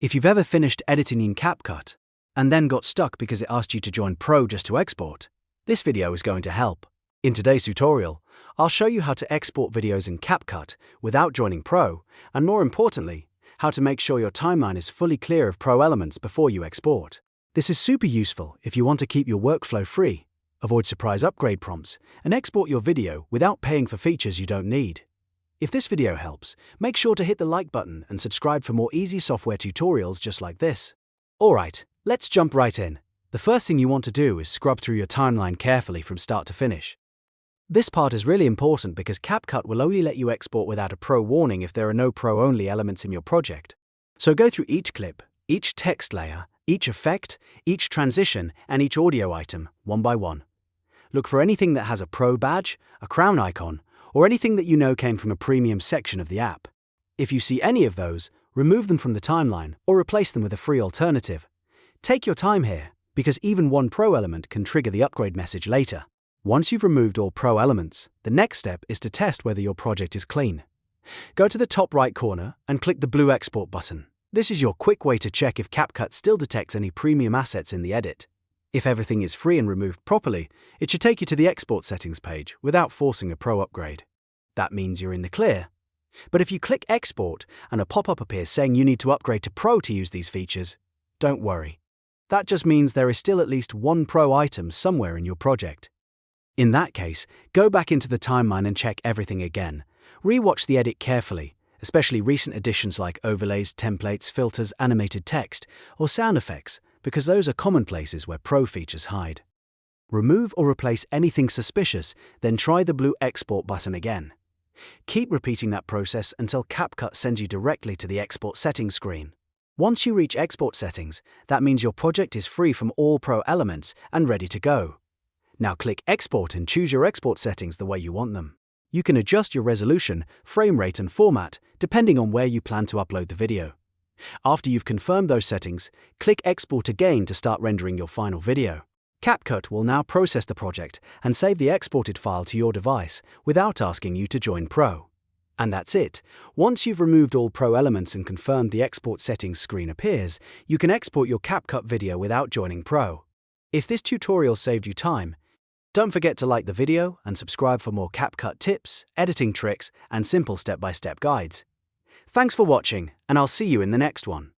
If you've ever finished editing in CapCut and then got stuck because it asked you to join Pro just to export, this video is going to help. In today's tutorial, I'll show you how to export videos in CapCut without joining Pro, and more importantly, how to make sure your timeline is fully clear of Pro elements before you export. This is super useful if you want to keep your workflow free, avoid surprise upgrade prompts, and export your video without paying for features you don't need. If this video helps, make sure to hit the like button and subscribe for more easy software tutorials just like this. Alright, let's jump right in. The first thing you want to do is scrub through your timeline carefully from start to finish. This part is really important because CapCut will only let you export without a Pro warning if there are no Pro-only elements in your project. So go through each clip, each text layer, each effect, each transition, and each audio item, one by one. Look for anything that has a Pro badge, a crown icon, or anything that you know came from a premium section of the app. If you see any of those, remove them from the timeline or replace them with a free alternative. Take your time here, because even one Pro element can trigger the upgrade message later. Once you've removed all Pro elements, the next step is to test whether your project is clean. Go to the top right corner and click the blue Export button. This is your quick way to check if CapCut still detects any premium assets in the edit. If everything is free and removed properly, it should take you to the export settings page without forcing a Pro upgrade. That means you're in the clear. But if you click Export and a pop-up appears saying you need to upgrade to Pro to use these features, don't worry. That just means there is still at least one Pro item somewhere in your project. In that case, go back into the timeline and check everything again. Rewatch the edit carefully, especially recent additions like overlays, templates, filters, animated text, or sound effects, because those are common places where Pro features hide. Remove or replace anything suspicious, then try the blue Export button again. Keep repeating that process until CapCut sends you directly to the Export Settings screen. Once you reach Export Settings, that means your project is free from all Pro elements and ready to go. Now click Export and choose your export settings the way you want them. You can adjust your resolution, frame rate, and format depending on where you plan to upload the video. After you've confirmed those settings, click Export again to start rendering your final video. CapCut will now process the project and save the exported file to your device without asking you to join Pro. And that's it. Once you've removed all Pro elements and confirmed the export settings screen appears, you can export your CapCut video without joining Pro. If this tutorial saved you time, don't forget to like the video and subscribe for more CapCut tips, editing tricks, and simple step-by-step guides. Thanks for watching, and I'll see you in the next one.